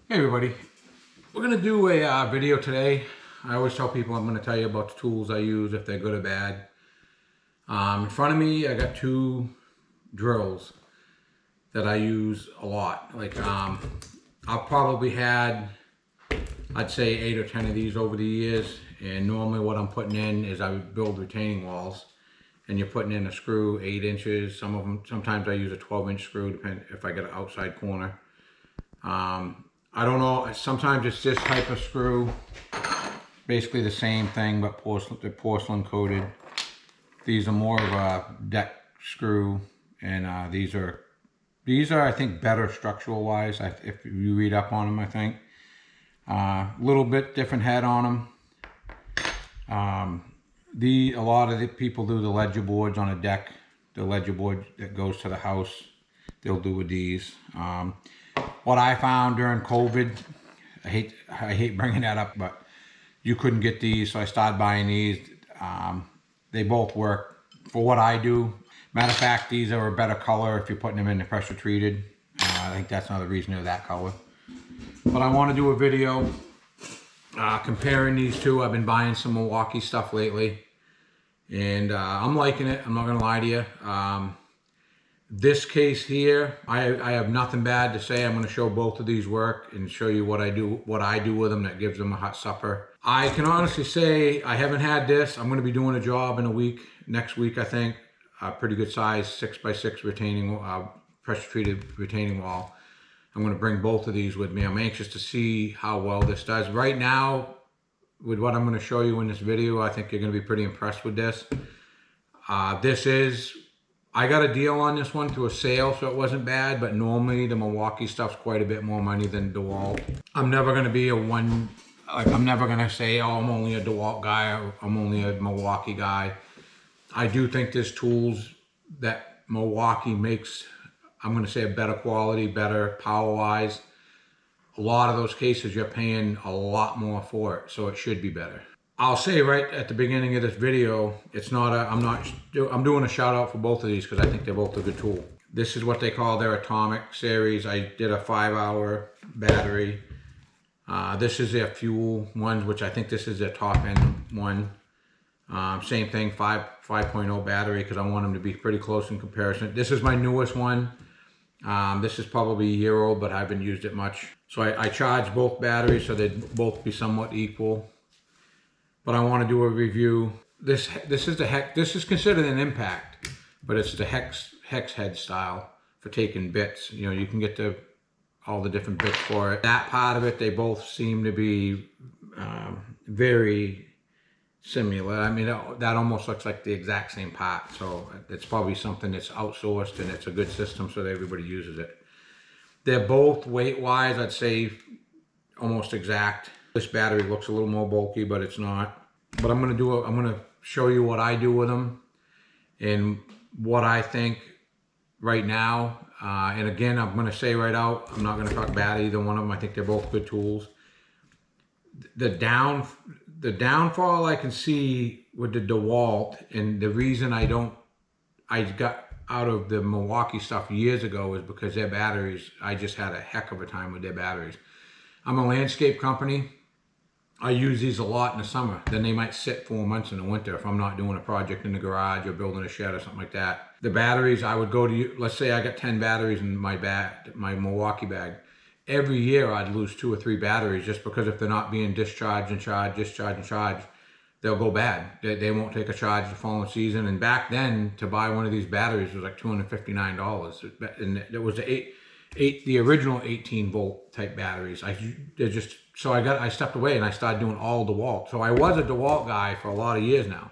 Hey everybody, we're going to do a video today. I always tell people I'm going to tell you about the tools I use, if they're good or bad. In front of me I got two drills that I use a lot. I've probably had, I'd say 8 or 10 of these over the years, and normally what I'm putting in is I build retaining walls, and you're putting in a screw 8 inches. Sometimes I use a 12-inch screw, depending if I get an outside corner. I don't know, sometimes it's this type of screw, basically the same thing, but they're porcelain coated. These are more of a deck screw, and these are I think better structural wise, if you read up on them. I think a little bit different head on them. A lot of the people do the ledger boards on a deck, the ledger board that goes to the house, they'll do with these. What I found during COVID, I hate bringing that up, but you couldn't get these, so I started buying these. They both work for what I do. Matter of fact, these are a better color if you're putting them in the pressure treated. I think that's another reason they're that color. But I want to do a video comparing these two. I've been buying some Milwaukee stuff lately, and I'm liking it. I'm not gonna lie to you. This case here, I have nothing bad to say. I'm going to show both of these work and show you what I do with them that gives them a hot supper. I can honestly say I haven't had this. I'm going to be doing a job in a week, next week I think, a pretty good size 6x6 retaining, pressure treated retaining wall. I'm going to bring both of these with me. I'm anxious to see how well this does. Right now, with what I'm going to show you in this video, I think you're going to be pretty impressed with this. I got a deal on this one through a sale, so it wasn't bad, but normally the Milwaukee stuff's quite a bit more money than Dewalt. I'm never gonna be I'm never gonna say, oh, I'm only a Dewalt guy, or I'm only a Milwaukee guy. I do think there's tools that Milwaukee makes, I'm gonna say a better quality, better power-wise. A lot of those cases you're paying a lot more for it, so it should be better. I'll say right at the beginning of this video, I'm doing a shout out for both of these because I think they're both a good tool. This is what they call their Atomic series. I did a 5-hour battery. This is their fuel ones, which I think this is their top end one. Same thing, 5.0 battery, because I want them to be pretty close in comparison. This is my newest one. This is probably a year old, but I haven't used it much. So I charge both batteries so they'd both be somewhat equal. But I want to do a review. This is considered an impact, but it's the hex head style for taking bits. You know, you can get all the different bits for it. That part of it, they both seem to be very similar. I mean, that almost looks like the exact same part. So it's probably something that's outsourced, and it's a good system so that everybody uses it. They're both weight-wise, I'd say, almost exact. This battery looks a little more bulky, but it's not. But I'm gonna show you what I do with them and what I think right now. And again, I'm gonna say right out, I'm not gonna talk bad either one of them. I think they're both good tools. The downfall I can see with the Dewalt, and the reason I got out of the Milwaukee stuff years ago is because their batteries, I just had a heck of a time with their batteries. I'm a landscape company. I use these a lot in the summer. Then they might sit 4 months in the winter if I'm not doing a project in the garage or building a shed or something like that. The batteries, I would go to, let's say I got 10 batteries in my Milwaukee bag. Every year I'd lose 2 or 3 batteries just because if they're not being discharged and charged, discharged and charged, they'll go bad. They won't take a charge the following season. And back then, to buy one of these batteries was like $259. And it was the original 18 volt type batteries. I stepped away and I started doing all DeWalt. So I was a DeWalt guy for a lot of years now.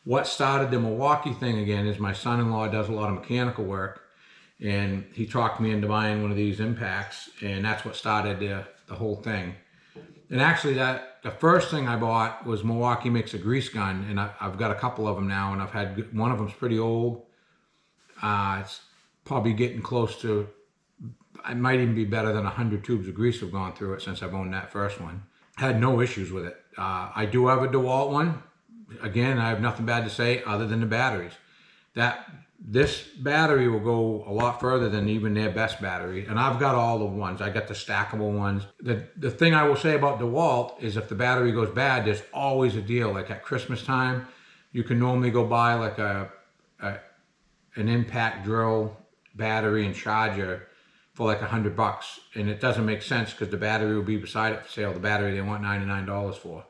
What started the Milwaukee thing again is my son-in-law does a lot of mechanical work, and he talked me into buying one of these impacts, and that's what started the whole thing. And actually the first thing I bought was Milwaukee makes a grease gun, and I've got a couple of them now, and I've had, one of them's pretty old. It's probably getting close to, it might even be better than 100 tubes of grease have gone through it since I've owned that first one. Had no issues with it. I do have a DeWalt one. Again, I have nothing bad to say other than the batteries. That this battery will go a lot further than even their best battery. And I've got all the ones. I got the stackable ones. The thing I will say about DeWalt is if the battery goes bad, there's always a deal. Like at Christmas time, you can normally go buy like an impact drill battery and charger for like $100. And it doesn't make sense because the battery will be beside it for sale. The battery they want $99 for.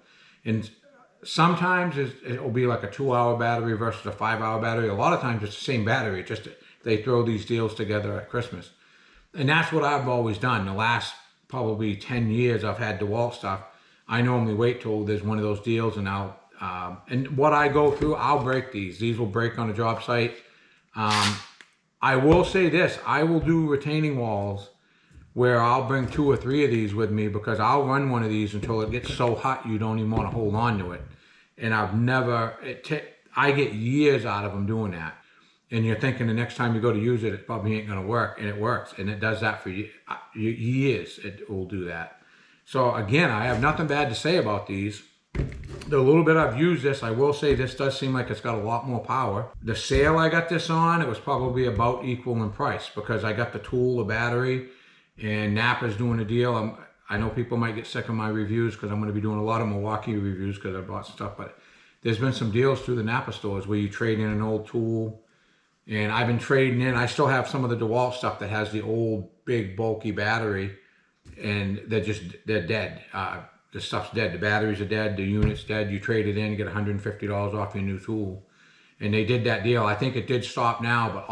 And sometimes it will be like a 2-hour battery versus a 5-hour battery. A lot of times it's the same battery. It's just they throw these deals together at Christmas. And that's what I've always done. The last probably 10 years I've had DeWalt stuff. I normally wait till there's one of those deals and and what I go through, I'll break these. These will break on a job site. I will say this, I will do retaining walls where I'll bring 2 or 3 of these with me because I'll run one of these until it gets so hot you don't even want to hold on to it. And I've never, I get years out of them doing that. And you're thinking the next time you go to use it, it probably ain't going to work. And it works. And it does that for years. It will do that. So again, I have nothing bad to say about these. The little bit I've used this, I will say this does seem like it's got a lot more power. The sale I got this on, it was probably about equal in price because I got the tool, the battery, and Napa's doing a deal. I know people might get sick of my reviews because I'm going to be doing a lot of Milwaukee reviews because I bought some stuff, but there's been some deals through the Napa stores where you trade in an old tool. And I've been trading in, I still have some of the DeWalt stuff that has the old, big, bulky battery, and they're dead. The stuff's dead. The batteries are dead. The unit's dead. You trade it in, you get $150 off your new tool. And they did that deal. I think it did stop now, but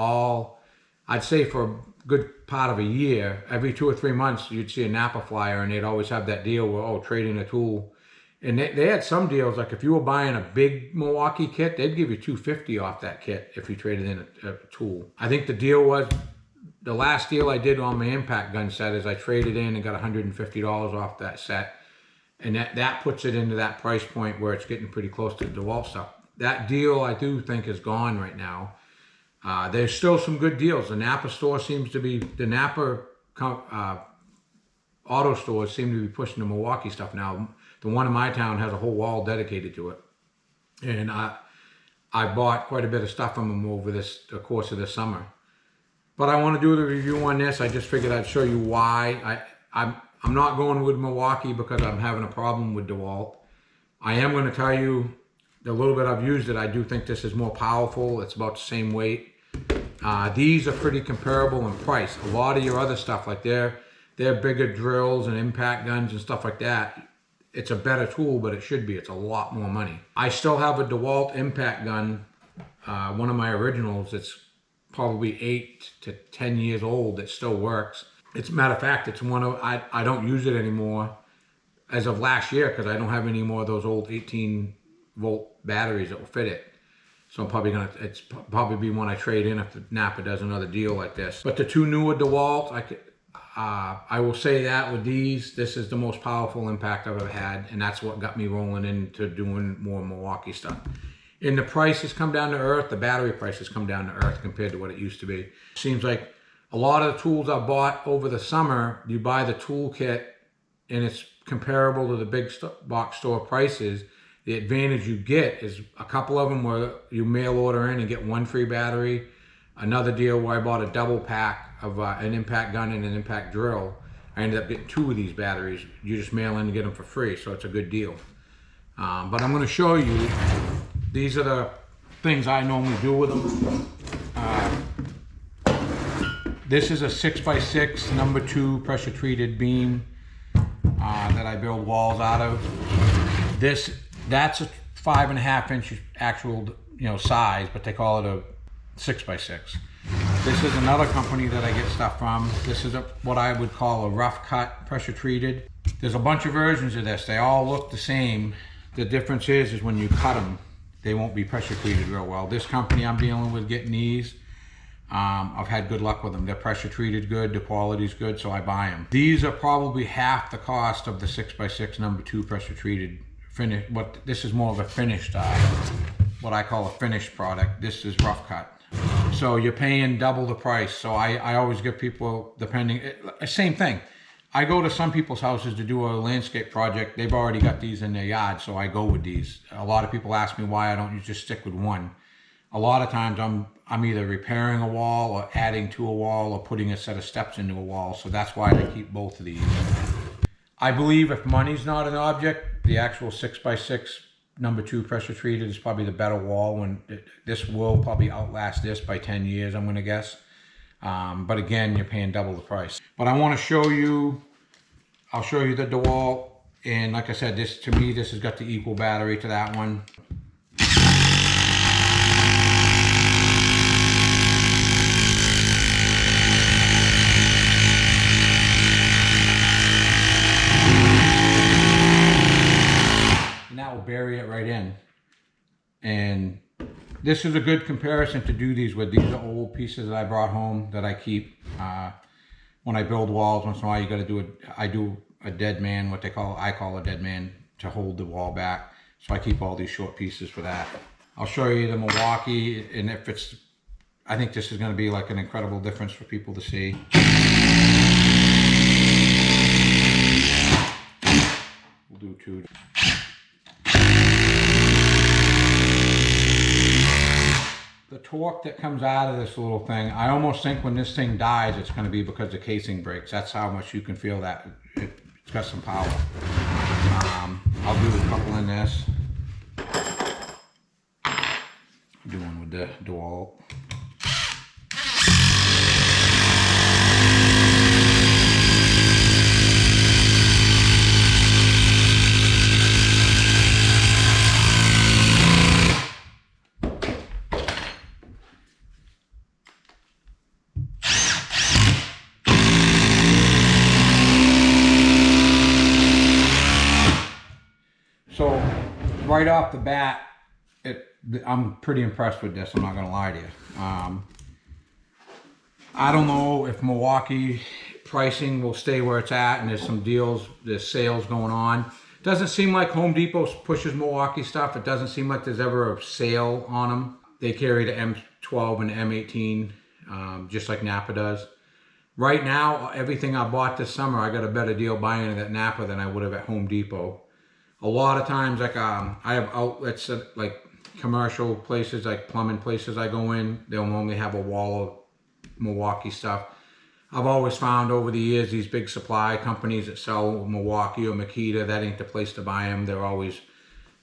I'd say for a good part of a year, every 2 or 3 months, you'd see a Napa flyer, and they'd always have that deal where, trading a tool. And they had some deals, like if you were buying a big Milwaukee kit, they'd give you $250 off that kit if you traded in a tool. I think the deal was, the last deal I did on my impact gun set is I traded in and got $150 off that set. And that puts it into that price point where it's getting pretty close to the DeWalt stuff. That deal I do think is gone right now. There's still some good deals. The Napa store seems to be, the Napa auto stores seem to be pushing the Milwaukee stuff now. The one in my town has a whole wall dedicated to it. And I bought quite a bit of stuff from them over the course of this summer. But I want to do the review on this. I just figured I'd show you why. I'm not going with Milwaukee because I'm having a problem with DeWalt. I am going to tell you the little bit I've used it, I do think this is more powerful. It's about the same weight. These are pretty comparable in price. A lot of your other stuff, like they're bigger drills and impact guns and stuff like that. It's a better tool, but it should be. It's a lot more money. I still have a DeWalt impact gun, one of my originals. It's probably 8 to 10 years old. It still works. It's a matter of fact, it's one of, I don't use it anymore as of last year because I don't have any more of those old 18-volt batteries that will fit it. So I'm probably gonna, it's probably be one I trade in if the Napa does another deal like this. But the 2 newer DeWalt, I will say that with these, this is the most powerful impact I've ever had, and that's what got me rolling into doing more Milwaukee stuff. And the price has come down to earth. The battery price has come down to earth compared to what it used to be. Seems like a lot of the tools I bought over the summer, you buy the tool kit and it's comparable to the big box store prices. The advantage you get is a couple of them where you mail order in and get 1 free battery. Another deal where I bought a double pack of an impact gun and an impact drill. I ended up getting 2 of these batteries. You just mail in and get them for free, so it's a good deal. But I'm going to show you, these are the things I normally do with them. This is a 6x6 number 2 pressure treated beam that I build walls out of. That's a 5.5 inch actual size, but they call it a 6x6. This is another company that I get stuff from. This is what I would call a rough cut pressure treated. There's a bunch of versions of this. They all look the same. The difference is when you cut them, they won't be pressure treated real well. This company I'm dealing with getting these, I've had good luck with them. They're pressure treated good, the quality's good, so I buy them. These are probably half the cost of the 6x6 number 2 pressure treated finish. This is more of a finished, what I call a finished product. This is rough cut. So you're paying double the price. So I always give people, same thing. I go to some people's houses to do a landscape project. They've already got these in their yard, so I go with these. A lot of people ask me why I don't just stick with one. a lot of times I'm either repairing a wall or adding to a wall or putting a set of steps into a wall. So that's why I keep both of these. I believe if money's not an object, the actual 6x6 #2 pressure treated is probably the better wall. This will probably outlast this by 10 years, I'm gonna guess. But again, you're paying double the price. But I wanna show you, I'll show you the Dewalt. And like I said, this, to me, this has got the equal battery to that one. And that will bury it right in. And this is a good comparison to do these with. These are old pieces that I brought home that I keep. When I build walls, once in a while you got to do I do a dead man, I call a dead man, to hold the wall back. So I keep all these short pieces for that. I'll show you the Milwaukee, and if it's, I think this is going to be like an incredible difference for people to see. We'll do two. The torque that comes out of this little thing, I almost think when this thing dies, it's going to be because the casing breaks. That's how much you can feel that it's got some power. I'll do a couple in this. I'll do one with the Dewalt. So right off the bat, I'm pretty impressed with this. I'm not gonna lie to you. I don't know if Milwaukee pricing will stay where it's at, and there's some deals, there's sales going on. Doesn't seem like Home Depot pushes Milwaukee stuff. It doesn't seem like there's ever a sale on them. They carry the M12 and the M18, just like Napa does. Right now, everything I bought this summer, I got a better deal buying it at Napa than I would have at Home Depot. A lot of times, like I have outlets at like commercial places, like plumbing places I go in, they'll normally have a wall of Milwaukee stuff. I've always found over the years, these big supply companies that sell Milwaukee or Makita, that ain't the place to buy them. They're always,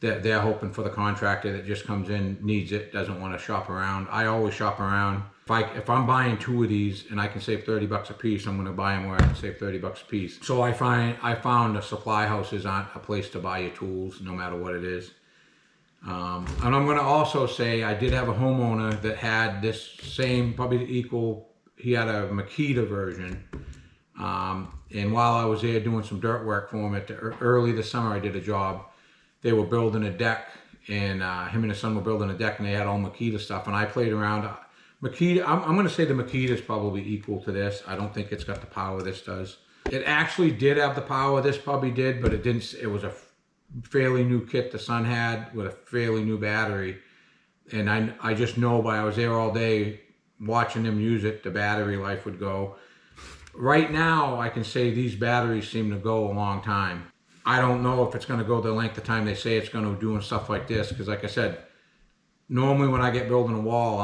they're hoping for the contractor that just comes in, needs it, doesn't want to shop around. I always shop around. If I'm buying two of these and I can save 30 bucks a piece, I'm going to buy them where I can save 30 bucks a piece. So I found the supply houses aren't a place to buy your tools, no matter what it is. And I'm going to also say I did have a homeowner that had this same, probably the equal, he had a Makita version. And while I was there doing some dirt work for him, early this summer I did a job. They were building a deck, and him and his son were building a deck, and they had all Makita stuff, and I played around. Makita, I'm going to say the Makita is probably equal to this. I don't think it's got the power this does. It actually did have the power this probably did, but it didn't. It was a fairly new kit the son had with a fairly new battery. And I just know I was there all day watching them use it, the battery life would go. Right now, I can say these batteries seem to go a long time. I don't know if it's going to go the length of time they say it's going to do and stuff like this, because like I said, normally when I get building a wall,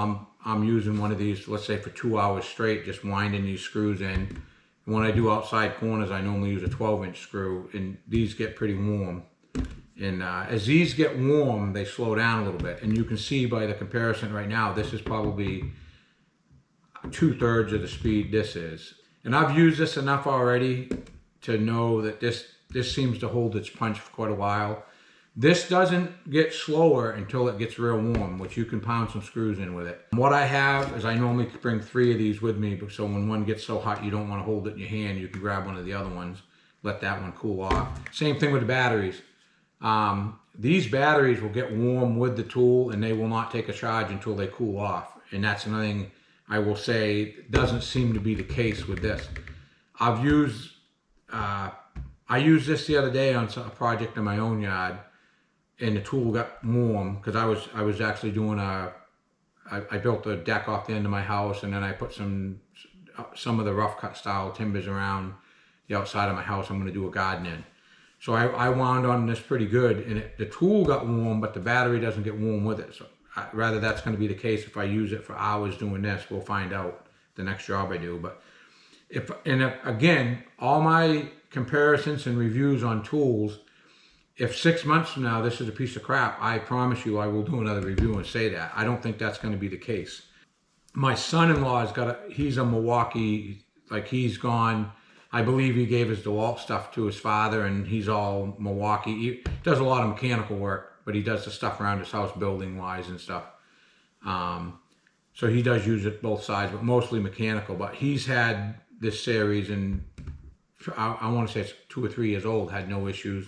I'm using one of these, let's say for 2 hours straight, just winding these screws in. And when I do outside corners, I normally use a 12-inch screw, and these get pretty warm. And as these get warm, they slow down a little bit. And you can see by the comparison right now, this is probably 2/3 of the speed this is. And I've used this enough already to know that this seems to hold its punch for quite a while. This doesn't get slower until it gets real warm, which you can pound some screws in with it. What I have is I normally bring 3 of these with me, so when one gets so hot you don't want to hold it in your hand, you can grab one of the other ones, let that one cool off. Same thing with the batteries. These batteries will get warm with the tool, and they will not take a charge until they cool off. And that's another thing I will say doesn't seem to be the case with this. I used this the other day on a project in my own yard, and the tool got warm because I was actually doing I built a deck off the end of my house, and then I put some of the rough cut style timbers around the outside of my house. I'm going to do a garden in. So I wound on this pretty good, and the tool got warm, but the battery doesn't get warm with it. So Rather that's going to be the case if I use it for hours doing this. We'll find out the next job I do. But again, all my comparisons and reviews on tools, if 6 months from now this is a piece of crap, I promise you I will do another review and say that. I don't think that's going to be the case. My son-in-law's he's a Milwaukee, like he's gone, I believe he gave his Dewalt stuff to his father, and he's all Milwaukee. He does a lot of mechanical work, but he does the stuff around his house building-wise and stuff. So he does use it both sides, but mostly mechanical. But he's had this series, and I want to say it's 2 or 3 years old, had no issues.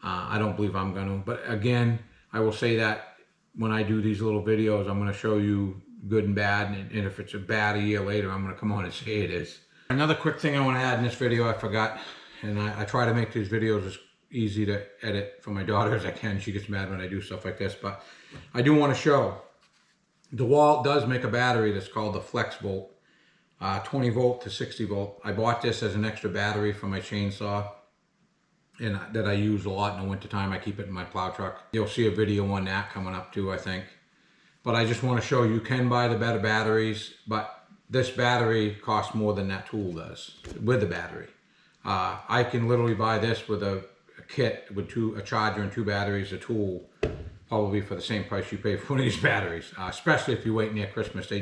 I don't believe I'm going to. But again, I will say that when I do these little videos, I'm going to show you good and bad. And if it's a bad a year later, I'm going to come on and say it is. Another quick thing I want to add in this video, I forgot. And I try to make these videos as easy to edit for my daughter as I can. She gets mad when I do stuff like this. But I do want to show, Dewalt does make a battery that's called the Flex Volt. 20 volt to 60 volt. I bought this as an extra battery for my chainsaw, and that I use a lot in the wintertime. I keep it in my plow truck. You'll see a video on that coming up too, I think. But I just want to show you can buy the better batteries, but this battery costs more than that tool does with the battery. I can literally buy this with a kit with a charger and 2 batteries, a tool, probably for the same price you pay for one of these batteries, especially if you wait near Christmas.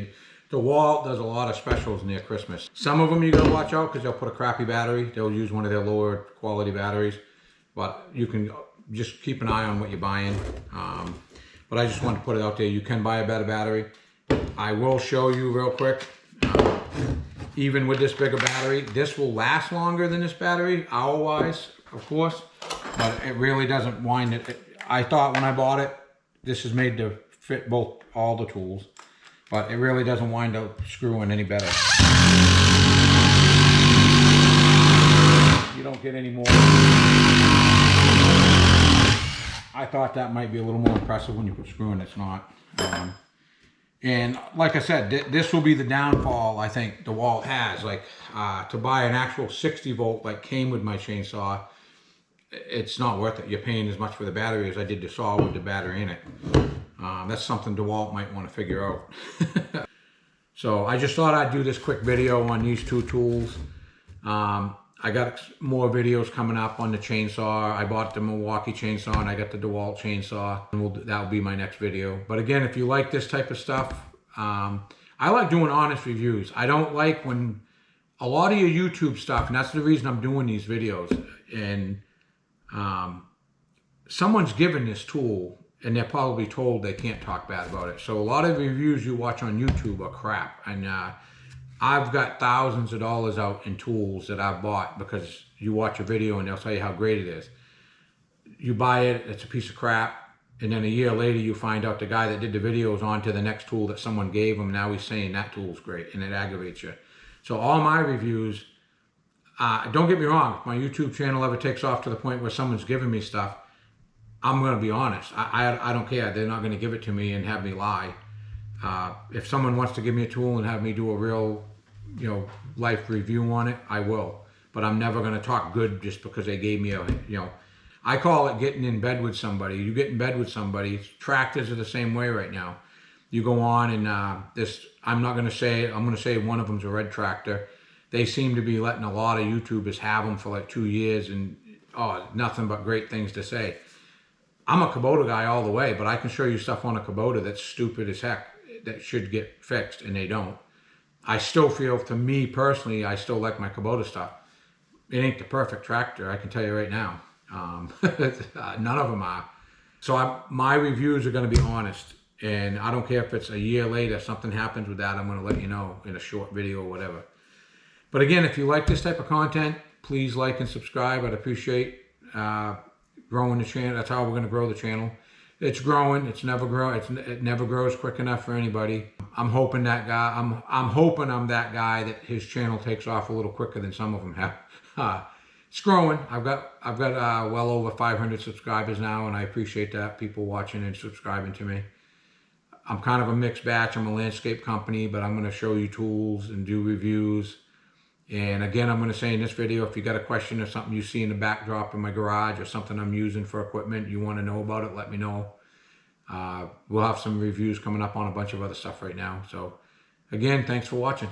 Dewalt does a lot of specials near Christmas. Some of them you gotta watch out because they'll put a crappy battery. They'll use one of their lower quality batteries, but you can just keep an eye on what you're buying. But I just wanted to put it out there. You can buy a better battery. I will show you real quick. Even with this bigger battery, this will last longer than this battery, hour-wise, of course, but it really doesn't wind it. I thought when I bought it, this is made to fit all the tools. But it really doesn't wind up screwing any better. You don't get any more. I thought that might be a little more impressive when you put screw in, it's not. And like I said, this will be the downfall I think Dewalt has. Like to buy an actual 60 volt like came with my chainsaw, it's not worth it. You're paying as much for the battery as I did the saw with the battery in it. That's something Dewalt might want to figure out. So I just thought I'd do this quick video on these 2 tools. I got more videos coming up on the chainsaw. I bought the Milwaukee chainsaw and I got the Dewalt chainsaw. And that'll be my next video. But again, if you like this type of stuff, I like doing honest reviews. I don't like when a lot of your YouTube stuff, and that's the reason I'm doing these videos, and someone's given this tool and they're probably told they can't talk bad about it. So a lot of reviews you watch on YouTube are crap. And I've got thousands of dollars out in tools that I've bought because you watch a video and they'll tell you how great it is. You buy it, it's a piece of crap. And then a year later you find out the guy that did the video is on to the next tool that someone gave him. Now he's saying that tool's great, and it aggravates you. So all my reviews, don't get me wrong, if my YouTube channel ever takes off to the point where someone's giving me stuff, I'm going to be honest. I don't care. They're not going to give it to me and have me lie. If someone wants to give me a tool and have me do a real, life review on it, I will. But I'm never going to talk good just because they gave me I call it getting in bed with somebody. You get in bed with somebody. Tractors are the same way right now. You go on and I'm going to say one of them's a red tractor. They seem to be letting a lot of YouTubers have them for like 2 years and nothing but great things to say. I'm a Kubota guy all the way, but I can show you stuff on a Kubota that's stupid as heck that should get fixed, and they don't. I still feel, to me personally, I still like my Kubota stuff. It ain't the perfect tractor, I can tell you right now. None of them are. So my reviews are going to be honest, and I don't care if it's a year later, something happens with that, I'm going to let you know in a short video or whatever. But again, if you like this type of content, please like and subscribe. I'd appreciate growing the channel. That's how we're going to grow the channel. It's growing. It never grows quick enough for anybody. I'm hoping that guy. I'm hoping I'm that guy that his channel takes off a little quicker than some of them have. It's growing. I've got well over 500 subscribers now, and I appreciate that, people watching and subscribing to me. I'm kind of a mixed batch. I'm a landscape company, but I'm going to show you tools and do reviews. And again, I'm going to say in this video, if you got a question or something you see in the backdrop in my garage or something I'm using for equipment, you want to know about it, let me know. We'll have some reviews coming up on a bunch of other stuff right now. So again, thanks for watching.